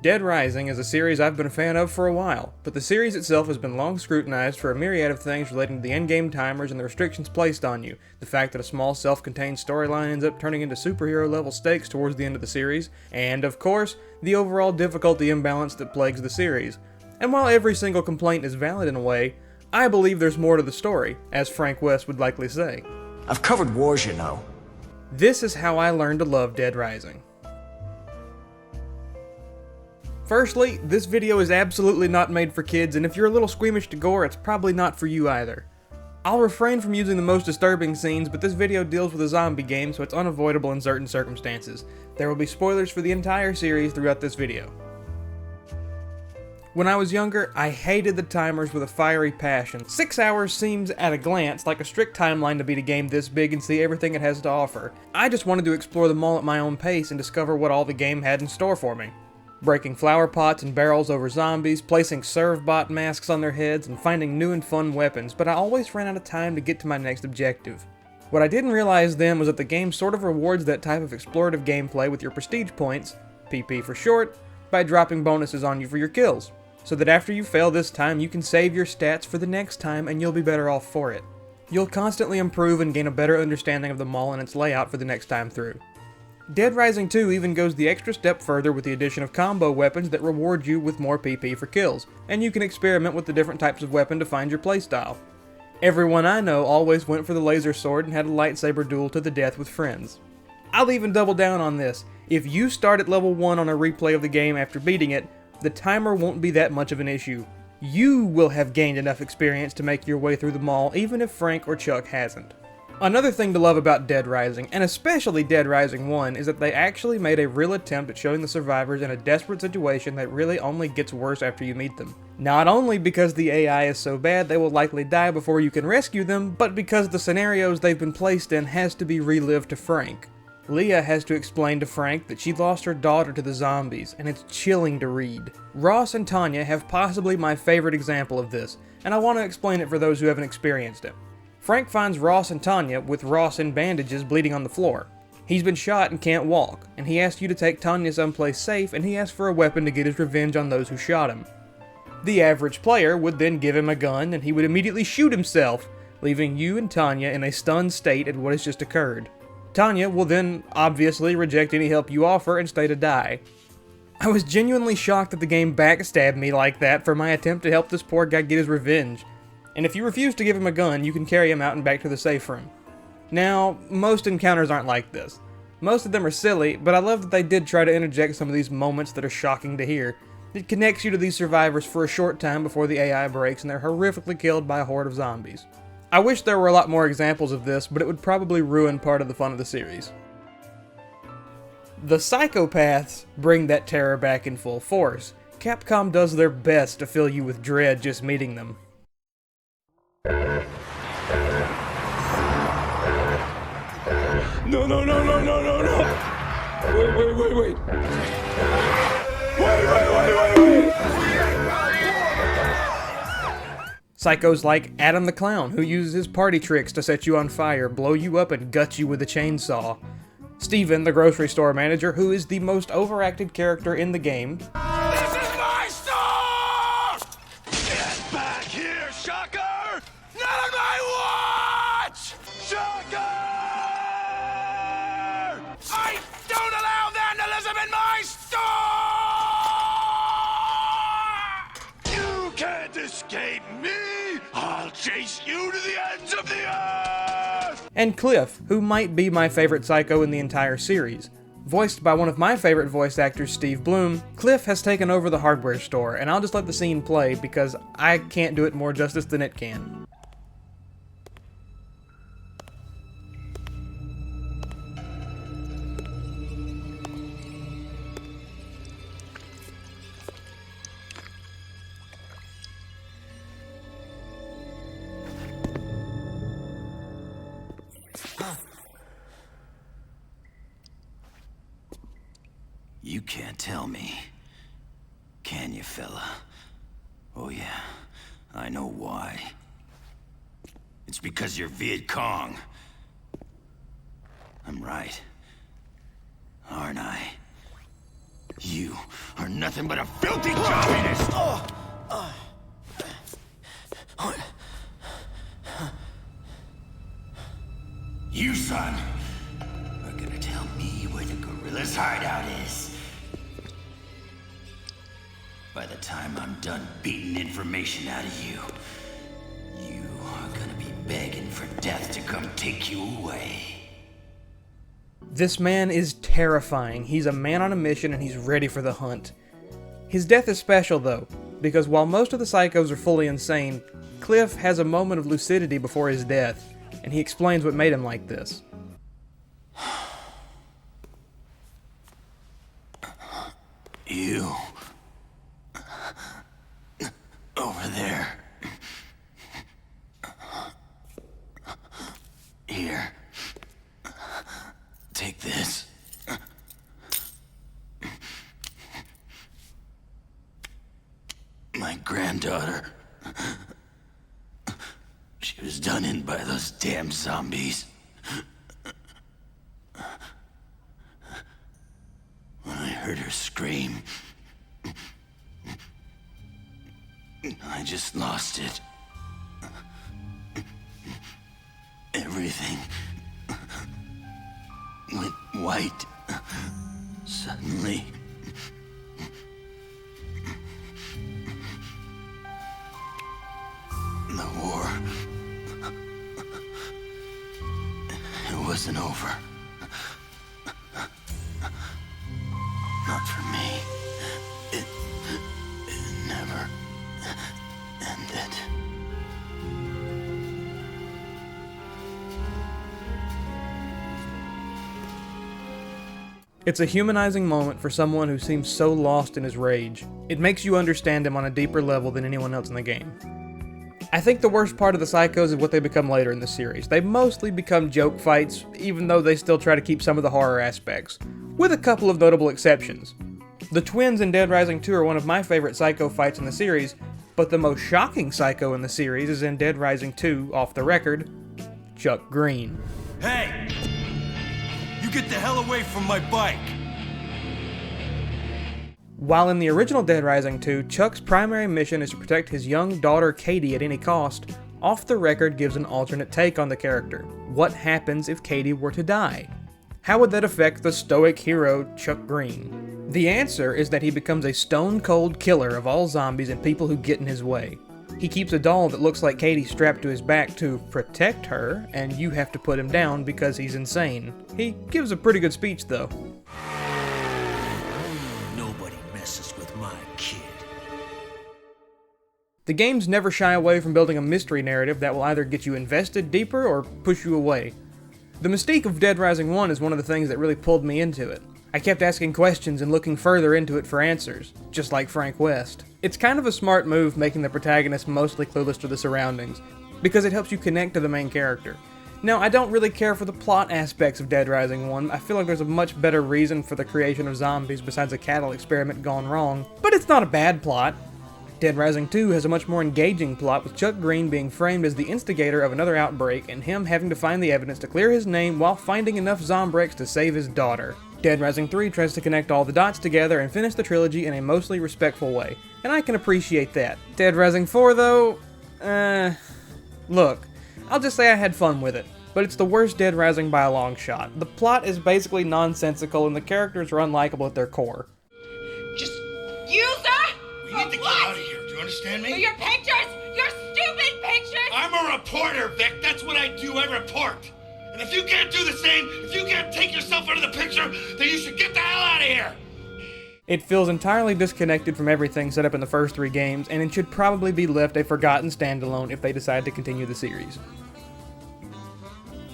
Dead Rising is a series I've been a fan of for a while, but the series itself has been long scrutinized for a myriad of things relating to the endgame timers and the restrictions placed on you, the fact that a small self-contained storyline ends up turning into superhero-level stakes towards the end of the series, and, of course, the overall difficulty imbalance that plagues the series. And while every single complaint is valid in a way, I believe there's more to the story, as Frank West would likely say. I've covered wars, you know. This is how I learned to love Dead Rising. Firstly, this video is absolutely not made for kids, and if you're a little squeamish to gore, it's probably not for you either. I'll refrain from using the most disturbing scenes, but this video deals with a zombie game, so it's unavoidable in certain circumstances. There will be spoilers for the entire series throughout this video. When I was younger, I hated the timers with a fiery passion. 6 hours seems, at a glance, like a strict timeline to beat a game this big and see everything it has to offer. I just wanted to explore them all at my own pace and discover what all the game had in store for me. Breaking flower pots and barrels over zombies, placing serve-bot masks on their heads, and finding new and fun weapons, but I always ran out of time to get to my next objective. What I didn't realize then was that the game sort of rewards that type of explorative gameplay with your prestige points, PP for short, by dropping bonuses on you for your kills, so that after you fail this time you can save your stats for the next time and you'll be better off for it. You'll constantly improve and gain a better understanding of the mall and its layout for the next time through. Dead Rising 2 even goes the extra step further with the addition of combo weapons that reward you with more PP for kills, and you can experiment with the different types of weapon to find your playstyle. Everyone I know always went for the laser sword and had a lightsaber duel to the death with friends. I'll even double down on this. If you start at level 1 on a replay of the game after beating it, the timer won't be that much of an issue. You will have gained enough experience to make your way through the mall even if Frank or Chuck hasn't. Another thing to love about Dead Rising, and especially Dead Rising 1, is that they actually made a real attempt at showing the survivors in a desperate situation that really only gets worse after you meet them. Not only because the AI is so bad they will likely die before you can rescue them, but because the scenarios they've been placed in has to be relived to Frank. Leah has to explain to Frank that she lost her daughter to the zombies, and it's chilling to read. Ross and Tanya have possibly my favorite example of this, and I want to explain it for those who haven't experienced it. Frank finds Ross and Tanya with Ross in bandages bleeding on the floor. He's been shot and can't walk, and he asks you to take Tanya someplace safe, and he asks for a weapon to get his revenge on those who shot him. The average player would then give him a gun, and he would immediately shoot himself, leaving you and Tanya in a stunned state at what has just occurred. Tanya will then obviously reject any help you offer and stay to die. I was genuinely shocked that the game backstabbed me like that for my attempt to help this poor guy get his revenge. And if you refuse to give him a gun, you can carry him out and back to the safe room. Now, most encounters aren't like this. Most of them are silly, but I love that they did try to interject some of these moments that are shocking to hear. It connects you to these survivors for a short time before the AI breaks and they're horrifically killed by a horde of zombies. I wish there were a lot more examples of this, but it would probably ruin part of the fun of the series. The Psychopaths bring that terror back in full force. Capcom does their best to fill you with dread just meeting them. No, no, no, no, no, no, no! Wait. Wait! Psychos like Adam the Clown, who uses his party tricks to set you on fire, blow you up, and gut you with a chainsaw. Steven, the grocery store manager, who is the most overacted character in the game. This is my store! Get back here, Shocker! Not on my watch! Shocker! I don't allow vandalism in my store! You can't escape me! I'll chase you to the ends of the earth! And Cliff, who might be my favorite Psycho in the entire series. Voiced by one of my favorite voice actors, Steve Bloom, Cliff has taken over the hardware store, and I'll just let the scene play because I can't do it more justice than it can. You can't tell me, can you, fella? Oh yeah, I know why. It's because you're Viet Cong. I'm right, aren't I? You are nothing but a filthy communist! You, son, are gonna tell me where the gorilla's hideout is. By the time I'm done beating information out of you, you are gonna be begging for death to come take you away. This man is terrifying. He's a man on a mission and he's ready for the hunt. His death is special though, because while most of the psychos are fully insane, Cliff has a moment of lucidity before his death, and he explains what made him like this. You. Over there. Here. Take this. My granddaughter. She was done in by those damn zombies. When I heard her scream, I just lost it. Everything went white suddenly. The war, it wasn't over. Not for me. It never ended. It's a humanizing moment for someone who seems so lost in his rage. It makes you understand him on a deeper level than anyone else in the game. I think the worst part of the psychos is what they become later in the series. They mostly become joke fights, even though they still try to keep some of the horror aspects, with a couple of notable exceptions. The twins in Dead Rising 2 are one of my favorite psycho fights in the series, but the most shocking psycho in the series is in Dead Rising 2, off the record, Chuck Green. Hey! You get the hell away from my bike! While in the original Dead Rising 2, Chuck's primary mission is to protect his young daughter Katie at any cost, Off the Record gives an alternate take on the character. What happens if Katie were to die? How would that affect the stoic hero, Chuck Green? The answer is that he becomes a stone-cold killer of all zombies and people who get in his way. He keeps a doll that looks like Katie strapped to his back to protect her, and you have to put him down because he's insane. He gives a pretty good speech though. Nobody messes with my kid. The games never shy away from building a mystery narrative that will either get you invested deeper or push you away. The mystique of Dead Rising 1 is one of the things that really pulled me into it. I kept asking questions and looking further into it for answers, just like Frank West. It's kind of a smart move making the protagonist mostly clueless to the surroundings, because it helps you connect to the main character. Now, I don't really care for the plot aspects of Dead Rising 1, I feel like there's a much better reason for the creation of zombies besides a cattle experiment gone wrong, but it's not a bad plot. Dead Rising 2 has a much more engaging plot, with Chuck Green being framed as the instigator of another outbreak and him having to find the evidence to clear his name while finding enough Zombrex to save his daughter. Dead Rising 3 tries to connect all the dots together and finish the trilogy in a mostly respectful way, and I can appreciate that. Dead Rising 4 though, look, I'll just say I had fun with it, but it's the worst Dead Rising by a long shot. The plot is basically nonsensical and the characters are unlikable at their core. Just you, sir? We need to get out of here. Do you understand For me? your pictures! Your stupid pictures! I'm a reporter, Vic. That's what I do. I report. And if you can't do the same, if you can't take yourself out of the picture, then you should get the hell out of here. It feels entirely disconnected from everything set up in the first 3 games, and it should probably be left a forgotten standalone if they decide to continue the series.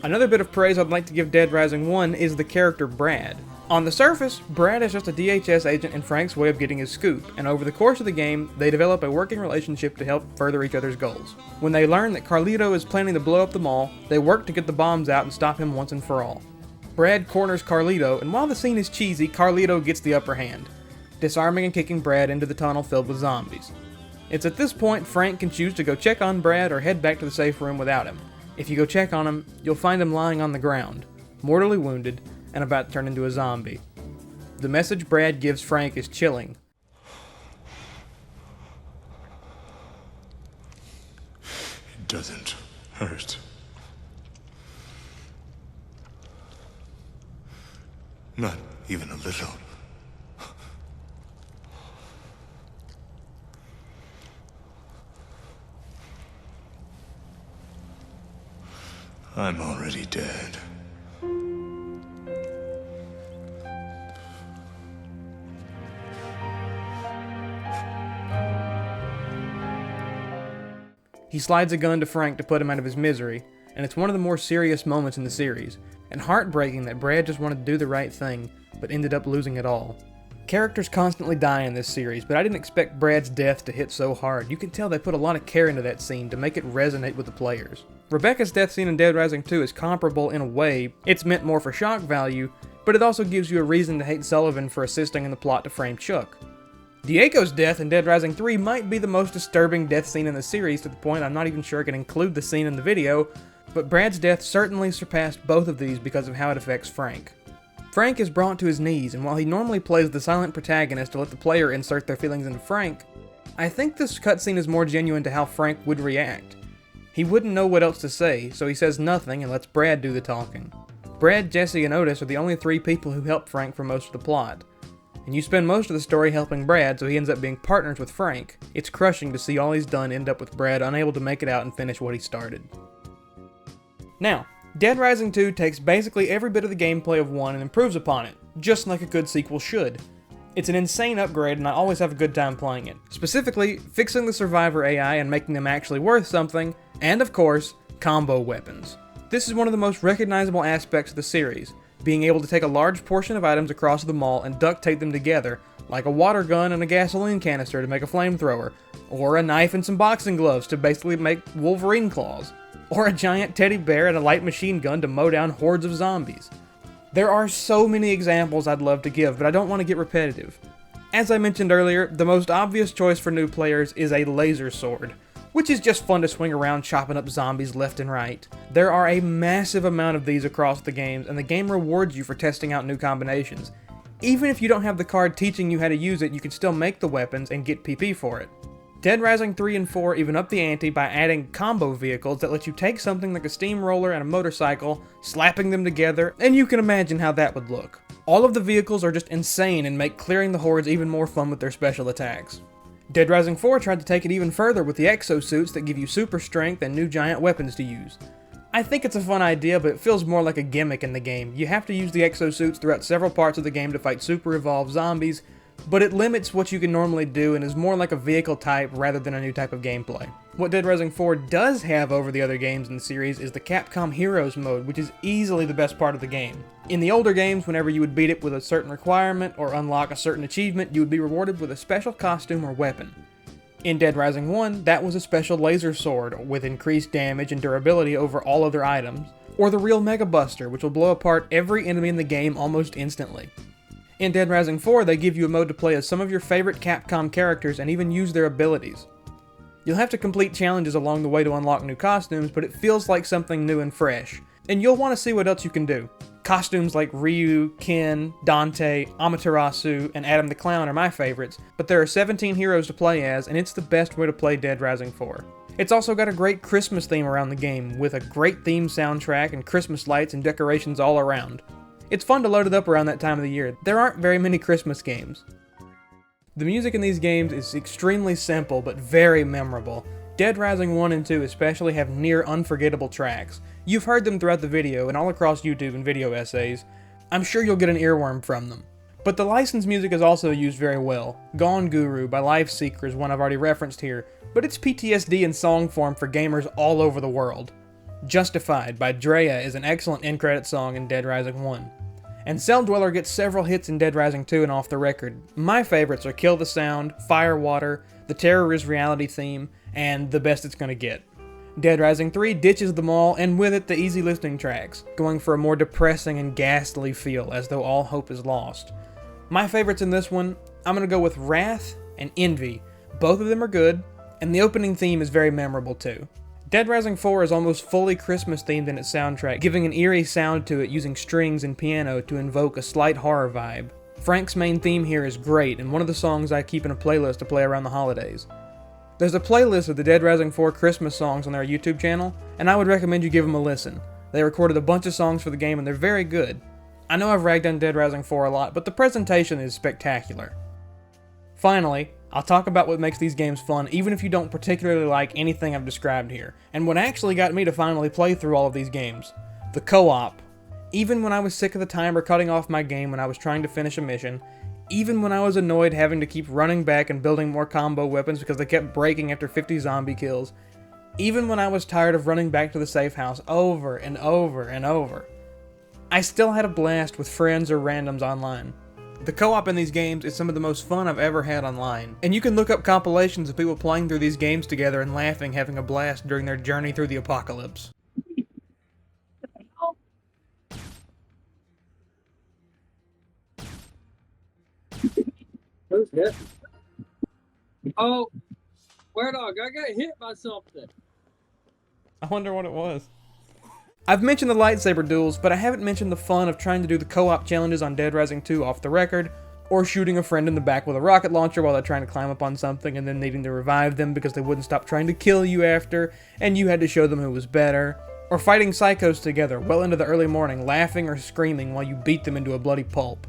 Another bit of praise I'd like to give Dead Rising 1 is the character Brad. On the surface, Brad is just a DHS agent and Frank's way of getting his scoop, and over the course of the game, they develop a working relationship to help further each other's goals. When they learn that Carlito is planning to blow up the mall, they work to get the bombs out and stop him once and for all. Brad corners Carlito, and while the scene is cheesy, Carlito gets the upper hand, disarming and kicking Brad into the tunnel filled with zombies. It's at this point Frank can choose to go check on Brad or head back to the safe room without him. If you go check on him, you'll find him lying on the ground, mortally wounded, and about to turn into a zombie. The message Brad gives Frank is chilling. doesn't hurt. Not even a little. I'm already dead. He slides a gun to Frank to put him out of his misery, and it's one of the more serious moments in the series, and heartbreaking that Brad just wanted to do the right thing, but ended up losing it all. Characters constantly die in this series, but I didn't expect Brad's death to hit so hard. You can tell they put a lot of care into that scene to make it resonate with the players. Rebecca's death scene in Dead Rising 2 is comparable in a way. It's meant more for shock value, but it also gives you a reason to hate Sullivan for assisting in the plot to frame Chuck. Diego's death in Dead Rising 3 might be the most disturbing death scene in the series, to the point I'm not even sure I can include the scene in the video, but Brad's death certainly surpassed both of these because of how it affects Frank. Frank is brought to his knees, and while he normally plays the silent protagonist to let the player insert their feelings into Frank, I think this cutscene is more genuine to how Frank would react. He wouldn't know what else to say, so he says nothing and lets Brad do the talking. Brad, Jesse, and Otis are the only three people who help Frank for most of the plot. And you spend most of the story helping Brad, so he ends up being partners with Frank. It's crushing to see all he's done end up with Brad unable to make it out and finish what he started. Now, Dead Rising 2 takes basically every bit of the gameplay of 1 and improves upon it, just like a good sequel should. It's an insane upgrade and I always have a good time playing it. Specifically, fixing the survivor AI and making them actually worth something, and of course, combo weapons. This is one of the most recognizable aspects of the series, being able to take a large portion of items across the mall and duct tape them together, like a water gun and a gasoline canister to make a flamethrower, or a knife and some boxing gloves to basically make Wolverine claws, or a giant teddy bear and a light machine gun to mow down hordes of zombies. There are so many examples I'd love to give, but I don't want to get repetitive. As I mentioned earlier, the most obvious choice for new players is a laser sword, which is just fun to swing around chopping up zombies left and right. There are a massive amount of these across the games, and the game rewards you for testing out new combinations. Even if you don't have the card teaching you how to use it, you can still make the weapons and get PP for it. Dead Rising 3 and 4 even up the ante by adding combo vehicles that let you take something like a steamroller and a motorcycle, slapping them together, and you can imagine how that would look. All of the vehicles are just insane and make clearing the hordes even more fun with their special attacks. Dead Rising 4 tried to take it even further with the exosuits that give you super strength and new giant weapons to use. I think it's a fun idea, but it feels more like a gimmick in the game. You have to use the exosuits throughout several parts of the game to fight super evolved zombies, but it limits what you can normally do and is more like a vehicle type rather than a new type of gameplay. What Dead Rising 4 does have over the other games in the series is the Capcom Heroes mode, which is easily the best part of the game. In the older games, whenever you would beat it with a certain requirement or unlock a certain achievement, you would be rewarded with a special costume or weapon. In Dead Rising 1, that was a special laser sword with increased damage and durability over all other items, or the real Mega Buster, which will blow apart every enemy in the game almost instantly. In Dead Rising 4, they give you a mode to play as some of your favorite Capcom characters and even use their abilities. You'll have to complete challenges along the way to unlock new costumes, but it feels like something new and fresh, and you'll want to see what else you can do. Costumes like Ryu, Ken, Dante, Amaterasu, and Adam the Clown are my favorites, but there are 17 heroes to play as, and it's the best way to play Dead Rising 4. It's also got a great Christmas theme around the game, with a great theme soundtrack and Christmas lights and decorations all around. It's fun to load it up around that time of the year. There aren't very many Christmas games. The music in these games is extremely simple but very memorable. Dead Rising 1 and 2 especially have near unforgettable tracks. You've heard them throughout the video and all across YouTube and video essays. I'm sure you'll get an earworm from them. But the licensed music is also used very well. Gone Guru by Lifeseeker is one I've already referenced here, but it's PTSD in song form for gamers all over the world. Justified by Drea is an excellent end-credit song in Dead Rising 1. And Cell Dweller gets several hits in Dead Rising 2 and Off the Record. My favorites are Kill the Sound, Firewater, the Terror is Reality theme, and The Best It's Gonna Get. Dead Rising 3 ditches them all, and with it the easy listening tracks, going for a more depressing and ghastly feel, as though all hope is lost. My favorites in this one, I'm gonna go with Wrath and Envy. Both of them are good, and the opening theme is very memorable too. Dead Rising 4 is almost fully Christmas themed in its soundtrack, giving an eerie sound to it using strings and piano to invoke a slight horror vibe. Frank's main theme here is great, and one of the songs I keep in a playlist to play around the holidays. There's a playlist of the Dead Rising 4 Christmas songs on their YouTube channel, and I would recommend you give them a listen. They recorded a bunch of songs for the game and they're very good. I know I've ragged on Dead Rising 4 a lot, but the presentation is spectacular. Finally, I'll talk about what makes these games fun even if you don't particularly like anything I've described here, and what actually got me to finally play through all of these games. The co-op. Even when I was sick of the timer cutting off my game when I was trying to finish a mission, even when I was annoyed having to keep running back and building more combo weapons because they kept breaking after 50 zombie kills, even when I was tired of running back to the safe house over and over and over, I still had a blast with friends or randoms online. The co-op in these games is some of the most fun I've ever had online, and you can look up compilations of people playing through these games together and laughing, having a blast during their journey through the apocalypse. Who's hit? Oh, where dog? I got hit by something. I wonder what it was. I've mentioned the lightsaber duels, but I haven't mentioned the fun of trying to do the co-op challenges on Dead Rising 2 off the record, or shooting a friend in the back with a rocket launcher while they're trying to climb up on something and then needing to revive them because they wouldn't stop trying to kill you after, and you had to show them who was better, or fighting psychos together well into the early morning, laughing or screaming while you beat them into a bloody pulp.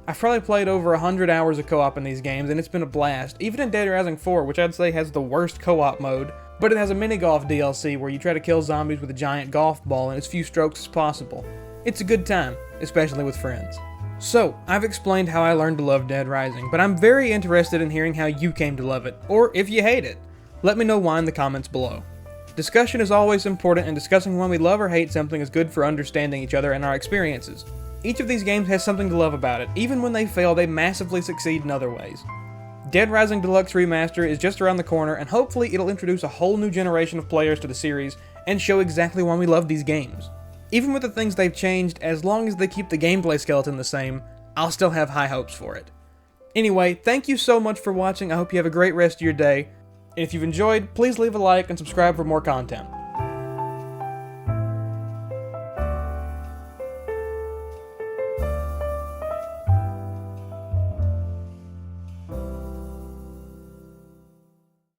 I've probably played over 100 hours of co-op in these games, and it's been a blast, even in Dead Rising 4, which I'd say has the worst co-op mode, but it has a mini-golf DLC where you try to kill zombies with a giant golf ball in as few strokes as possible. It's a good time, especially with friends. So, I've explained how I learned to love Dead Rising, but I'm very interested in hearing how you came to love it, or if you hate it. Let me know why in the comments below. Discussion is always important, and discussing when we love or hate something is good for understanding each other and our experiences. Each of these games has something to love about it. Even when they fail, they massively succeed in other ways. Dead Rising Deluxe Remaster is just around the corner, and hopefully it'll introduce a whole new generation of players to the series and show exactly why we love these games. Even with the things they've changed, as long as they keep the gameplay skeleton the same, I'll still have high hopes for it. Anyway, thank you so much for watching. I hope you have a great rest of your day. And if you've enjoyed, please leave a like and subscribe for more content.